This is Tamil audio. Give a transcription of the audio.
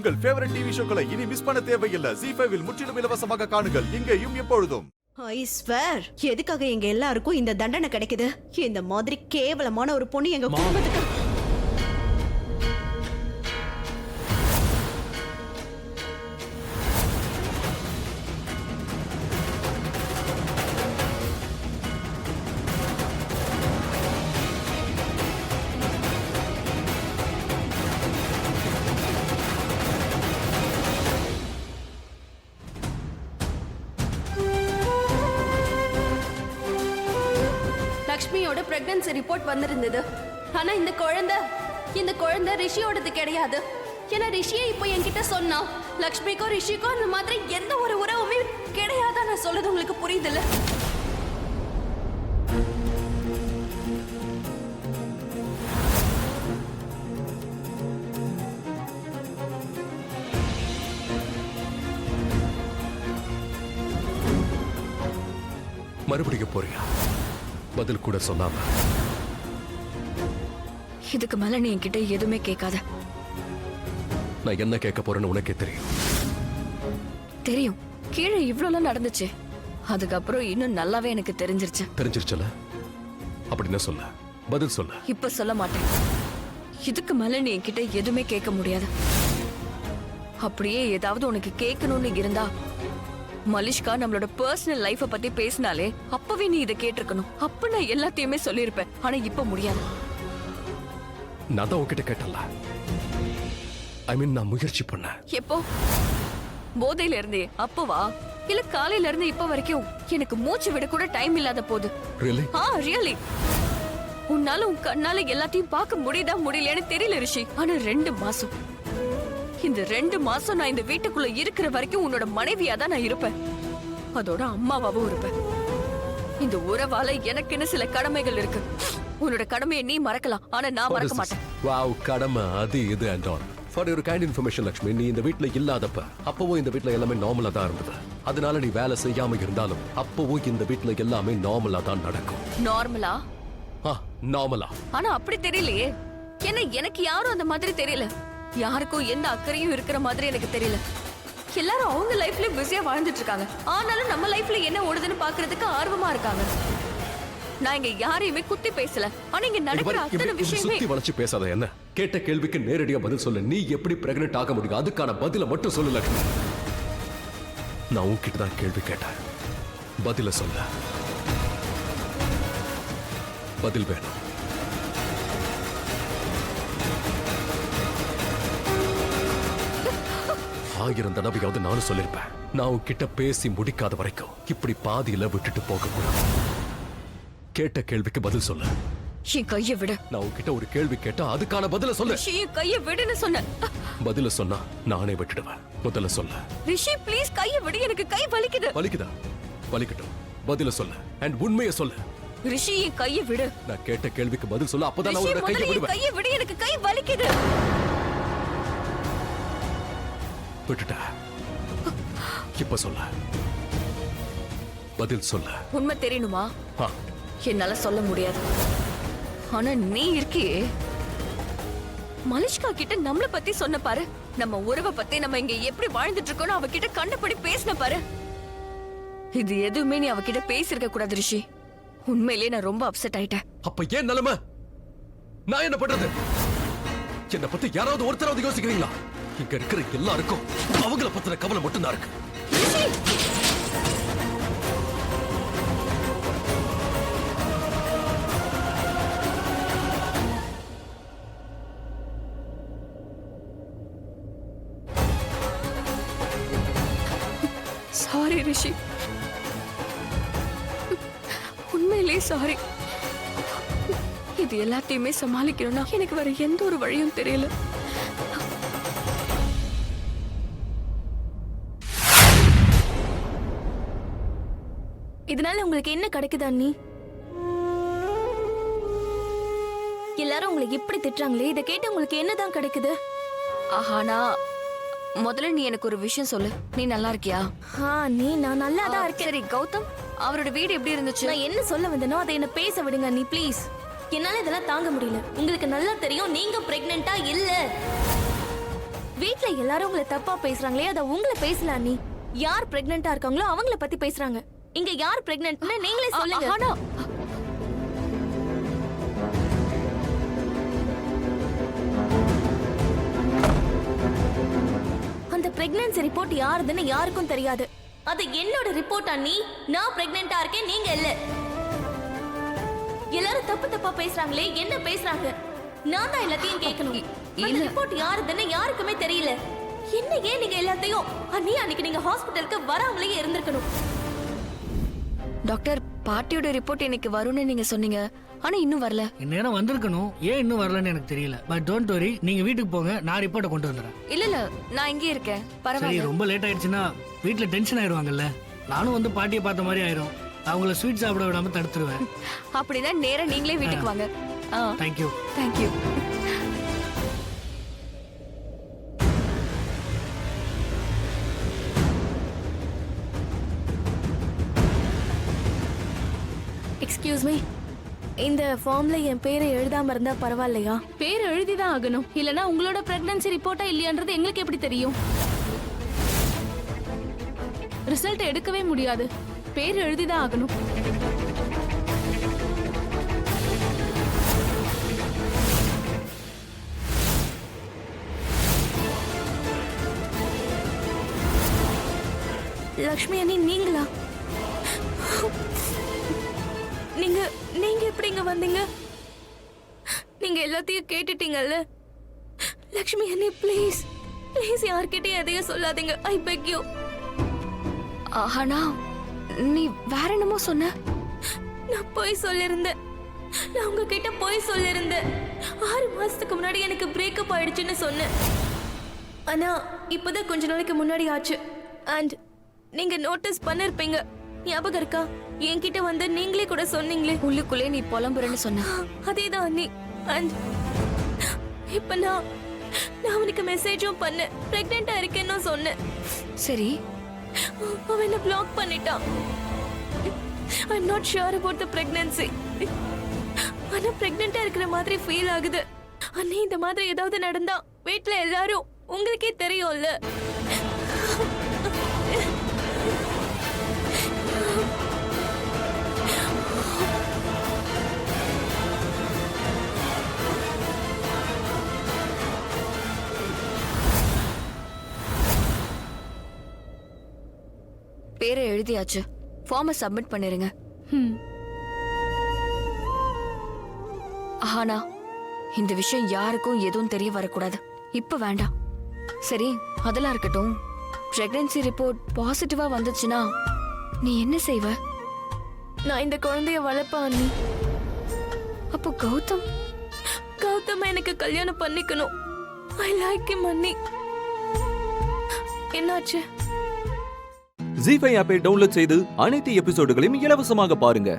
உங்கள் ஃபேவரட் டிவி ஷோக்களை இனி மிஸ் பண்ண தேவையில்லை. ZEE5 இல் முற்றிலும் இலவசமாக காணுங்கள். இங்கேயும் எப்பொழுதும். ஐ ஸ்வேர், எதுக்காக எங்க எல்லாருக்கும் இந்த தண்டனை கிடைக்குது? இந்த மாதிரி கேவலமான ஒரு பொண்ணு எங்க குடும்பத்துக்கு. லக்ஷ்மியோட பிரெக்னன்சி ரிப்போர்ட் வந்திருந்தது. ஆனா இந்த குழந்தை ரிஷியோடது கிடையாது. ஏன்னா ரிஷியே இப்போ என்கிட்ட சொன்னா லக்ஷ்மிக்கும் ரிஷிக்கும் அந்த மாதிரி எந்த ஒரு உறவுமே கிடையாதா. நான் சொல்றது உங்களுக்கு புரியுதுல்ல? மறுபடியும் போறியா? பதில் கூட சொல்லாம. இதுக்கு மேல நீ என்கிட்ட எதுவுமே கேட்காத. நான் என்ன கேட்க போறேன்னு உனக்கே தெரியும். தெரியும், கீழே இவ்வளவு நடந்துச்சு. அதுக்கப்புறம் இன்னும் நல்லாவே எனக்கு தெரிஞ்சிருச்சுல. அப்படின்னு சொல்ல, பதில் சொல்ல. இப்ப சொல்ல மாட்டேன். இதுக்கு மேல நீ என்கிட்ட எதுவுமே கேட்க முடியாது. அப்படியே ஏதாவது உனக்கு கேட்கணும்னு இருந்தா மலிஷ்கா நம்மளோட பர்சனல் லைஃப பத்தி பேசினாலே அப்பவே நீ இதை கேட்டிருக்கணும். அப்ப நான் எல்லாத்தையுமே சொல்லியிருப்பேன். ஆனா இப்ப முடியாது. நான் தான் உன்கிட்ட கேட்டல. நான் முயற்சி பண்ணேன். எப்போ? போதையில இருந்தே அப்பவா? இல்ல காலையில இருந்து இப்ப வரைக்கும் எனக்கு மூச்சு விட கூட டைம் இல்லாத போது. ரியலி உன்னால உன் கண்ணால எல்லாத்தையும் பார்க்க முடியுதா முடியலையான்னு தெரியல ரிஷி. ஆனா 2 மாசம், இந்த 2 மாசம் நான் இந்த வீட்டுக்குள்ள இருக்கிற வரைக்கும் உன்னோட மனைவியா தான் நான் இருப்பேன். அதோட அம்மாவாவும் இருப்பேன். இந்த உறவால எனக்குன்னு சில கடமைகள் இருக்கு. உன்னோட கடமையை நீ மறக்கலாம், ஆனா நான் மறக்க மாட்டேன். வாவ், கடமை அது இது and all. For your kind information, Lakshmi, நீ இந்த வீட்ல இல்லாதப்ப அப்பவும் இந்த வீட்ல எல்லாமே நார்மலா தான் இருந்தது. அதனால நீ வேலை செய்யாம இருந்தாலும் அப்பவும் இந்த வீட்ல எல்லாமே நார்மலா தான் நடக்கும். நார்மலா? நார்மலா. ஆனா அப்படி தெரியலையே. ஏன்னா எனக்கு யாரும் அந்த மாதிரி தெரியல. யாருக்கும் எந்த அக்கறையும் இருக்கிற மாதிரி எனக்கு தெரியல. எல்லாரும் அவங்க லைஃப்ல பிஸியா வாழ்ந்துட்டு இருக்காங்க. ஆனாலும் நம்ம லைஃப்ல என்ன ஓடுதுன்னு பாக்குறதுக்கு ஆர்வமா இருக்காங்க. நான் இங்க யாரையுமே குத்தி பேசல. ஆனா இங்க நடக்கிற அத்தனை விஷயமே சுத்தி வளைச்சு பேசாத. என்ன கேட்ட கேள்விக்கு நேரடியா பதில் சொல்லு. நீ எப்படி பிரெக்னன்ட் ஆக முடியும்? அதுக்கான பதில மட்டும் சொல்லு லக்ஷ்மி. நான் உன்கிட்ட தான் கேள்வி கேட்டேன். பதில சொல்ல. பதில் வேணும். ஆயிரம் தடவையாவது நானும் சொல்லிருப்பேன். நான் உன்கிட்ட பேசி முடிக்காத வரைக்கும் இப்படி பாதியில விட்டுட்டு போக கூடாது. கேட்ட கேள்விக்கு பதில் சொல்லு. என் கையை விடு. நான் உன்கிட்ட ஒரு கேள்வி கேட்டா அதுக்கான பதில சொல்லு. என் கையை விடுன்னு சொன்ன. பதில சொன்னா நானே விட்டுடுவேன். முதல்ல சொல்ல. ரிஷி ப்ளீஸ் கையை விடு. எனக்கு கை வலிக்குது. வலிக்குதா? வலிக்கட்டும். பதில சொல்லு. and உண்மையை சொல்லு. ரிஷி என் கையை விடு. நான் கேட்ட கேள்விக்கு பதில் சொல்லு. அப்பதான் நான் உன்னை கையை விடுவேன். கையை விடு. எனக்கு கை வலிக்குது. விட்டுட்ட. இப்ப சொல்ல. பதில் சொல்ல. உண்மை தெரியணுமா? என்னால சொல்ல முடியாது. ஆனா நீ இருக்கியே, மலிஷ்கா கிட்ட நம்மள பத்தி சொன்ன பாரு. நம்ம உறவை பத்தி நம்ம இங்க எப்படி வாழ்ந்துட்டு இருக்கோம் அவகிட்ட கண்டபடி பேசின பாரு. இது எதுவுமே நீ அவகிட்ட பேசிருக்க கூடாது ரிஷி. உண்மையிலேயே நான் ரொம்ப அப்செட் ஆயிட்டேன். அப்ப ஏன் நிலைமை? நான் என்ன பண்றது? என்ன பத்தி யாராவது ஒருத்தராவது யோசிக்கிறீங்களா? இங்க இருக்கிற எல்லாருக்கும் அவங்கள பத்தின கவலை மட்டும் தான் இருக்கு. சாரி ரிஷி, உண்மையிலே சாரி. இது எல்லாத்தையுமே சமாளிக்கணும்னா எனக்கு வேற எந்த ஒரு வழியும் தெரியல. இதனால உங்களுக்கு என்ன கிடைக்குதா? நீ எல்லாரும் உங்களை இப்படி திட்டுறாங்களே, இதை கேட்டு உங்களுக்கு என்னதான் கிடைக்குது? ஆனா முதல்ல நீ எனக்கு ஒரு விஷயம் சொல்லு. நீ நல்லா இருக்கியா? நான் நல்லா தான் இருக்கேன். சரி கௌதம், அவரோட வீடு எப்படி இருந்துச்சு? நான் என்ன சொல்ல வந்தேனோ அதை என்ன பேச விடுங்க நீ ப்ளீஸ். என்னால இதெல்லாம் தாங்க முடியல. உங்களுக்கு நல்லா தெரியும் நீங்க பிரெக்னெண்டா இல்ல. வீட்ல எல்லாரும் உங்களை தப்பா பேசுறாங்களே அத உங்களை பேசல அண்ணி. யார் பிரெக்னெண்டா இருக்காங்களோ அவங்கள பத்தி பேசுறாங்க. இங்க யார் பிரெக்னென்ட்னு நீங்களே சொல்லுங்க. ஆனா அந்த பிரெக்னன்சி ரிப்போர்ட் யாருதுன்னு யாருக்கும் தெரியாது. அது என்னோட ரிப்போர்ட் அண்ணி. நான் பிரெக்னெண்டா இருக்கேன், நீங்க இல்ல. எல்லாரும் தப்பு தப்பா பேசுறாங்களே, என்ன பேசுறாங்க? நான் தான் எல்லாத்தையும் கேட்கணும். அந்த ரிப்போர்ட் யாருதுன்னு யாருக்குமே தெரியல. என்ன ஏன் நீங்க எல்லாத்தையும் அண்ணி அன்னைக்கு நீங்க ஹாஸ்பிடலுக்கு வராமலே இருந்திருக்கணும். டாக்டர் பாட்டியோட ரிப்போர்ட் இன்னைக்கு வரும்னு நீங்க சொன்னீங்க, ஆனா இன்னும் வரல. இந்நேரம் வந்திருக்கணும், ஏன் இன்னும் வரலன்னு எனக்கு தெரியல. பட் டோன்ட் வரி, நீங்க வீட்டுக்கு போங்க, நான் ரிப்போர்ட்டை கொண்டு வந்துடுறேன். இல்ல நான் இங்கே இருக்கேன், சரி, பரவாயில்ல. ரொம்ப லேட் ஆயிடுச்சுன்னா வீட்ல டென்ஷன் ஆயிடுவாங்கல்ல. நானும் வந்து பாட்டியை பார்த்த மாதிரி ஆயிரும். அவங்கள ஸ்வீட் சாப்பிட விடாம தடுத்துருவேன். அப்படின்னா நேரா நீங்களே வீட்டுக்கு வாங்க. தேங்க்யூ. தேங்க்யூ. எக்ஸ்கியூஸ் மீ, இந்த ஃபார்ம்ல என் பேரை எழுதாம இருந்தா பரவாயில்லையா? பேர் எழுதிதான் ஆகணும், இல்லனா உங்களோட பிரெக்னன்சி ரிப்போர்ட்டா இல்லையான்றது எங்களுக்கு எப்படி தெரியும்? ரிசல்ட் எடுக்கவே முடியாது, பேர் எழுதிதான் ஆகணும். லக்ஷ்மி அண்ணி நீங்களா? நீங்க நீங்க எப்படி இங்க வந்தீங்க? நீங்க எல்லாத்தையும் கேட்டுட்டீங்கல்ல? லக்ஷ்மி அண்ணி ப்ளீஸ் ப்ளீஸ் யார்கிட்டயும் எதையும் சொல்லாதீங்க, ஐ பெக் யூ. ஆனா நீ வேற என்னமோ சொன்ன. நான் போய் சொல்லிருந்தேன், நான் உங்ககிட்ட போய் சொல்லிருந்தேன். 6 மாசத்துக்கு முன்னாடி எனக்கு பிரேக்கப் ஆயிடுச்சுன்னு சொன்னேன். ஆனா இப்பதான் கொஞ்ச நாளைக்கு முன்னாடி ஆச்சு. அண்ட் நீங்க நோட்டீஸ் பண்ணிருப்பீங்க, ஞாபகம் இருக்கா? என்கிட்ட வந்து நீங்களே கூட சொன்னீங்களே. உள்ளுக்குள்ளே நீ புலம்புறன்னு சொன்ன. அதேதான் அண்ணி. அண்ட் இப்ப நான் அவனுக்கு மெசேஜும் பண்ணேன், பிரெக்னெண்டா இருக்கேன்னு சொன்னேன். சரி, அவன் என்ன பிளாக் பண்ணிட்டான். I'm not sure about the pregnancy. ஆனா பிரெக்னெண்டா இருக்கிற மாதிரி ஃபீல் ஆகுது. அண்ணி இந்த மாதிரி ஏதாவது நடந்தா வீட்ல எல்லாரும் உங்களுக்கே தெரியும்ல. பேரை எழுதியாச்சு, ஃபார்மை சப்மிட் பண்ணிருங்க. ஆனா இந்த விஷயம் யாருக்கும் எதுவும் தெரிய வரக்கூடாது. இப்ப வேண்டாம். சரி, அதெல்லாம் இருக்கட்டும். பிரெக்னன்சி ரிப்போர்ட் பாசிட்டிவா வந்துச்சுன்னா நீ என்ன செய்வ? நான் இந்த குழந்தைய வளர்ப்பேன் அண்ணி. அப்போ கௌதம் கௌதம் எனக்கு கல்யாணம் பண்ணிக்கணும். ஐ லைக் ஹிம் அண்ணி. என்னாச்சு? ஜீ5 ஆப்பை டவுன்லோட் செய்து அனைத்து எபிசோடுகளையும் இலவசமாக பாருங்க.